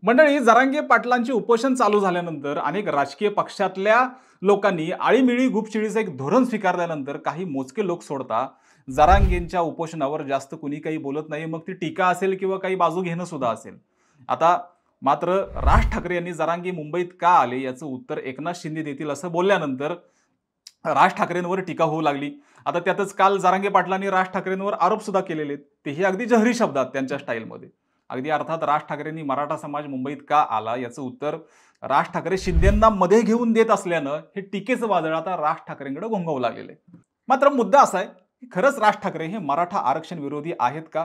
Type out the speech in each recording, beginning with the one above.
मंडळी, जरांगे पाटलांची उपोषण चालू झाल्यानंतर अनेक राजकीय पक्षातल्या लोकांनी आळीमिळी गुपचिळीचं एक धोरण स्वीकारल्यानंतर काही मोजके लोक सोडता जरांगेंच्या उपोषणावर जास्त कुणी काही बोलत नाही. मग ती टीका असेल किंवा काही बाजू घेणं सुद्धा असेल. आता मात्र राज ठाकरे यांनी जरांगे मुंबईत का आले याचं उत्तर एकनाथ शिंदे देतील असं बोलल्यानंतर राज ठाकरेंवर टीका होऊ लागली. आता त्यातच काल जरांगे पाटलांनी राज ठाकरेंवर आरोप सुद्धा केलेले आहेत, तेही अगदी जहरी शब्दात त्यांच्या स्टाईलमध्ये. अगदी अर्थात राज ठाकरेंनी मराठा समाज मुंबईत का आला याचं उत्तर राज ठाकरे शिंदेंना मध्ये घेऊन देत असल्यानं हे टीकेचं वादळ आता राज ठाकरेंकडे घोंगावू लागलेलं आहे. मात्र मुद्दा असा आहे की खरंच राज ठाकरे हे मराठा आरक्षण विरोधी आहेत का?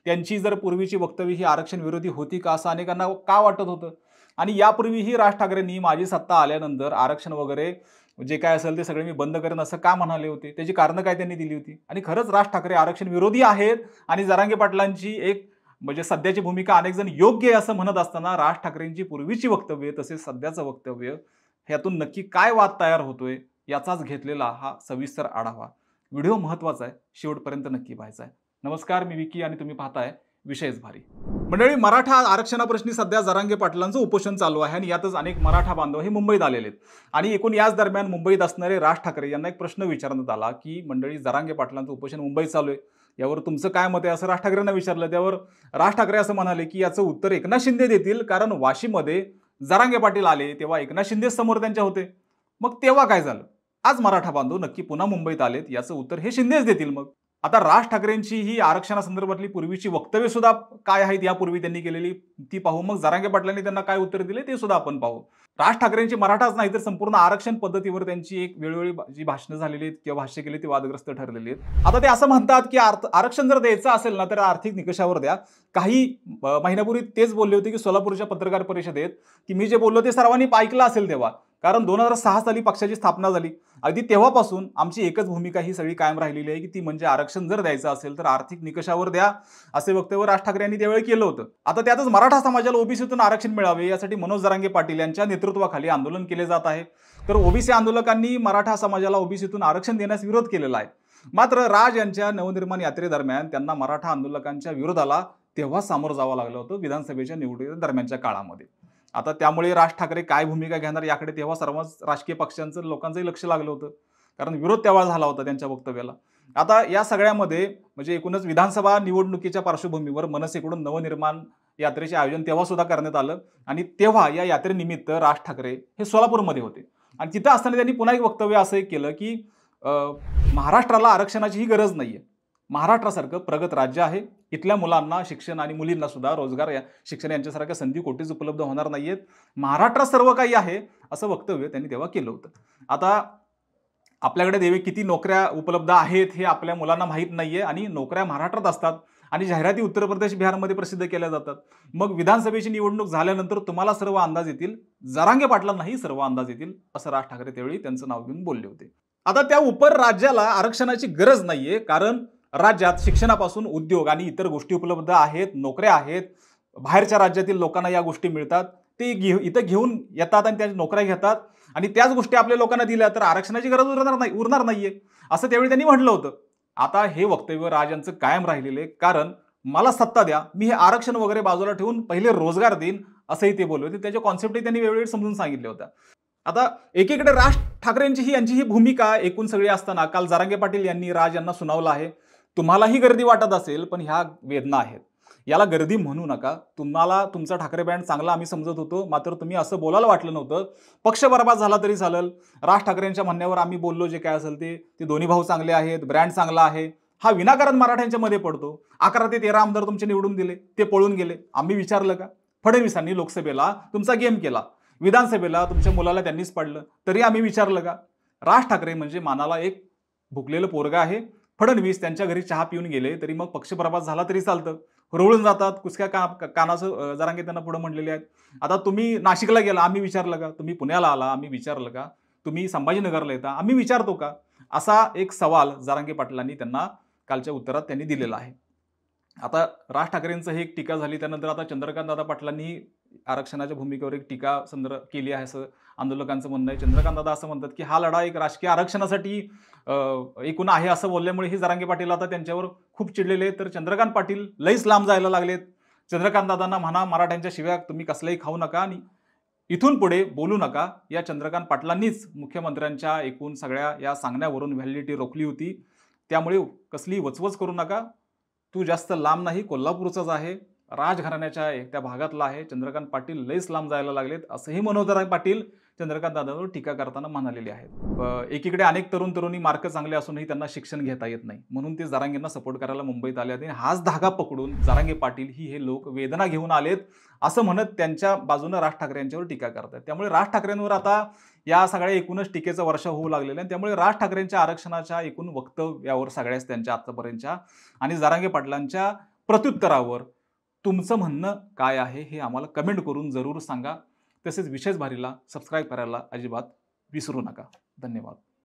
त्यांची जर पूर्वीची वक्तव्य ही आरक्षण विरोधी होती का असं अनेकांना का वाटत होतं? आणि यापूर्वीही राज ठाकरेंनी माझी सत्ता आल्यानंतर आरक्षण वगैरे जे काय असेल ते सगळे मी बंद करेन असं का म्हणाले होते? त्याची कारणं काय त्यांनी दिली होती? आणि खरंच राज ठाकरे आरक्षण विरोधी आहेत आणि जरांगे पाटलांची एक म्हणजे सध्याची भूमिका अनेक जण योग्य आहे असं म्हणत असताना राज ठाकरेंची पूर्वीची वक्तव्य तसेच सध्याचं वक्तव्य ह्यातून नक्की काय वाद तयार होतोय याचाच घेतलेला हा सविस्तर आढावा. व्हिडिओ महत्त्वाचा आहे, शेवटपर्यंत नक्की पाहायचा आहे. नमस्कार, मी विकी आणि तुम्ही पाहताय विषयच भारी. मंडळी, मराठा आरक्षणाप्रश्नी सध्या जरांगे पाटलांचं उपोषण चालू आहे आणि यातच अनेक मराठा बांधव हे मुंबईत आलेले आहेत. आणि एकूण याच दरम्यान मुंबईत असणारे राज ठाकरे यांना एक प्रश्न विचारण्यात आला की मंडळी, जरांगे पाटलांचं उपोषण मुंबईत चालू आहे, यावर तुमचं काय मत आहे असं राज ठाकरेंना विचारलं. त्यावर राज ठाकरे असं म्हणाले की याचं उत्तर एकनाथ शिंदे देतील, कारण वाशीमध्ये जरांगे पाटील आले तेव्हा एकनाथ शिंदे समोर त्यांच्या होते. मग तेव्हा काय झालं? आज मराठा बांधव नक्की पुन्हा मुंबईत आलेत, याचं उत्तर हे शिंदेच देतील. मग आता राज ठाकरेंची ही आरक्षणासंदर्भातली पूर्वीची वक्तव्य सुद्धा काय आहेत यापूर्वी त्यांनी केलेली ती पाहू. मग जरांगे पाटलांनी त्यांना काय उत्तर दिले ते सुद्धा आपण पाहू. राज ठाकरेंची मराठाच नाही तर संपूर्ण आरक्षण पद्धतीवर त्यांची एक वेळोवेळी जी भाषणं झालेली आहेत किंवा भाष्य केले ते वादग्रस्त ठरलेली आहेत. आता ते असं म्हणतात की आरक्षण जर द्यायचं असेल ना तर आर्थिक निकषावर द्या. काही महिन्यापूर्वी तेच बोलले होते की सोलापूरच्या पत्रकार परिषदेत की मी जे बोललो ते सर्वांनी ऐकलं असेल तेव्हा, कारण 2006 साली पक्षाची स्थापना झाली. अगदी तेव्हापासून आमची एकच भूमिका ही सगळी कायम राहिलेली आहे की ती म्हणजे आरक्षण जर द्यायचं असेल तर आर्थिक निकषावर द्या, असे वक्तव्य राज ठाकरे यांनी त्यावेळी केलं होतं. आता त्यातच मराठा समाजाला ओबीसीतून आरक्षण मिळावे यासाठी मनोज जरांगे पाटील यांच्या नेतृत्वाखाली आंदोलन केले जात आहे. तर ओबीसी आंदोलकांनी मराठा समाजाला ओबीसीतून आरक्षण देण्यास विरोध केलेला आहे. मात्र राज यांच्या नवनिर्माण यात्रेदरम्यान त्यांना मराठा आंदोलकांच्या विरोधाला तेव्हा सामोरं जावं लागलं होतं विधानसभेच्या निवडणुकी दरम्यानच्या काळामध्ये. आता त्यामुळे राज ठाकरे काय भूमिका घेणार याकडे तेव्हा सर्वच राजकीय पक्षांचं लोकांचंही लक्ष लागलं होतं, कारण विरोध तेव्हा झाला होता त्यांच्या वक्तव्याला. आता या सगळ्यामध्ये म्हणजे एकूणच विधानसभा निवडणुकीच्या पार्श्वभूमीवर मनसेकडून नवनिर्माण यात्रेचे आयोजन तेव्हा सुद्धा करण्यात आलं आणि तेव्हा या यात्रेनिमित्त राज ठाकरे हे सोलापूरमध्ये होते. आणि तिथं असताना त्यांनी पुन्हा एक वक्तव्य असं केलं की महाराष्ट्राला आरक्षणाचीही गरज नाहीये. महाराष्ट्रासारखं प्रगत राज्य आहे, इथल्या मुलांना शिक्षण आणि मुलींना सुद्धा रोजगार शिक्षण यांच्यासारख्या संधी कोटीच उपलब्ध होणार नाहीयेत. महाराष्ट्रात सर्व काही आहे असं वक्तव्य त्यांनी तेव्हा केलं होतं. आता आपल्याकडे देवे किती नोकऱ्या उपलब्ध आहेत हे आपल्या मुलांना माहीत नाहीये आणि नोकऱ्या महाराष्ट्रात असतात आणि जाहिराती उत्तर प्रदेश बिहारमध्ये प्रसिद्ध केल्या जातात. मग विधानसभेची निवडणूक झाल्यानंतर तुम्हाला सर्व अंदाज येतील, जरांगे पाटलांनाही सर्व अंदाज येतील असं राज ठाकरे त्यावेळी त्यांचं नाव घेऊन बोलले होते. आता त्या उपर राज्याला आरक्षणाची गरज नाहीये, कारण राज्यात शिक्षणापासून उद्योग आणि इतर गोष्टी उपलब्ध आहेत, नोकऱ्या आहेत. बाहेरच्या राज्यातील लोकांना या गोष्टी मिळतात, ते इथं घेऊन येतात आणि त्या नोकऱ्या घेतात आणि त्याच गोष्टी आपल्या लोकांना दिल्या तर आरक्षणाची गरज उरणार नाहीये असं त्यावेळी त्यांनी म्हटलं होतं. आता हे वक्तव्य राज यांचं कायम राहिलेलं आहे, कारण मला सत्ता द्या, मी हे आरक्षण वगैरे बाजूला ठेवून पहिले रोजगार देईन असंही ते बोलले होते. त्याच्या कॉन्सेप्टही त्यांनी वेळोवेळी समजून सांगितल्या होत्या. आता एकीकडे राज ठाकरेंची यांची ही भूमिका एकूण सगळी असताना काल जरांगे पाटील यांनी राज यांना सुनावलं आहे. तुम्हालाही गर्दी वाटत असेल पण ह्या वेदना आहेत, याला गर्दी म्हणू नका. तुम्हाला तुमचा ठाकरे बँड चांगला आम्ही समजत होतो, मात्र तुम्ही असं बोलायला वाटलं नव्हतं. पक्ष बरबाद झाला तरी चालेल, राज ठाकरेंच्या म्हणण्यावर आम्ही बोललो जे काय असेल ते दोन्ही भाऊ चांगले आहेत, ब्रँड चांगला आहे, हा विनाकारण मराठ्यांच्या मध्ये पडतो. 11 ते 13 आमदार तुमचे निवडून दिले, ते पळून गेले, आम्ही विचारलं का? फडणवीसांनी लोकसभेला तुमचा गेम केला, विधानसभेला तुमच्या मुलाला त्यांनीच पाडलं, तरी आम्ही विचारलं का? राज ठाकरे म्हणजे मानाला एक भुकलेलं पोरगा आहे. फडणवीस त्यांच्या घरी चहा पिऊन गेले तरी मग पक्ष बरबाद झाला तरी चालतं, रोळून जातात, कुसक्या कानाचं जरांगे त्यांना पुढे म्हणलेले आहेत. आता तुम्ही नाशिकला गेला, आम्ही विचारलं का? तुम्ही पुण्याला आला, आम्ही विचारलं का? तुम्ही संभाजीनगरला येता, आम्ही विचारतो का? असा एक सवाल जरांगे पाटलांनी त्यांना कालच्या उत्तरात त्यांनी दिलेला आहे. आता राज ठाकरेंचं हे एक टीका झाली, त्यानंतर आता चंद्रकांत दादा पाटलांनी आरक्षणाच्या भूमिकेवर एक टीका केली आहे असं आंदोलकांचं म्हणणं आहे. चंद्रकांत दादा असं म्हणतात की हा लढा एक राजकीय आरक्षणासाठी एकूण आहे असं बोलल्यामुळे ही जरांगे पाटील आता त्यांच्यावर खूप चिडलेले आहेत. तर चंद्रकांत पाटील लईच लांब जायला लागलेत. चंद्रकांत दादांना म्हणा, मराठ्यांच्या शिव्या तुम्ही कसल्याही खाऊ नका आणि इथून पुढे बोलू नका. या चंद्रकांत पाटलांनीच मुख्यमंत्र्यांच्या एकूण सगळ्या या सांगण्यावरून व्हॅलिडिटी रोखली होती. त्यामुळे कसली वचवच करू नका. तू जास्त लांब नाही, कोल्हापूरचाच आहे, राजघराण्याच्या त्या भागातला आहे. चंद्रकांत पाटील लयच लांब जायला लागलेत, असंही मनोहरराव पाटील चंद्रकांत दादांवर टीका करताना म्हणालेले आहेत. एकीकडे अनेक तरुण तरुणी मार्क चांगले असूनही त्यांना शिक्षण घेता येत नाही, म्हणून ते जरांगेंना सपोर्ट करायला मुंबईत आले आणि हाच धागा पकडून जरांगे पाटील हे लोक वेदना घेऊन आलेत असं म्हणत त्यांच्या बाजूने राज ठाकरे यांच्यावर टीका करतात. त्यामुळे राज ठाकरेंवर आता या सगळ्या एकूणच टीकेचं वर्ष होऊ लागलेलं आहे. त्यामुळे राज ठाकरेंच्या आरक्षणाच्या एकूण वक्तव्यावर सगळ्याच त्यांच्या आतापर्यंतच्या आणि जरांगे पाटलांच्या प्रत्युत्तरावर तुमचं म्हणणं काय आहे हे आम्हाला कमेंट करून जरूर सांगा. तसेच विशेष भारीला सबस्क्राईब करायला अजिबात विसरू नका. धन्यवाद.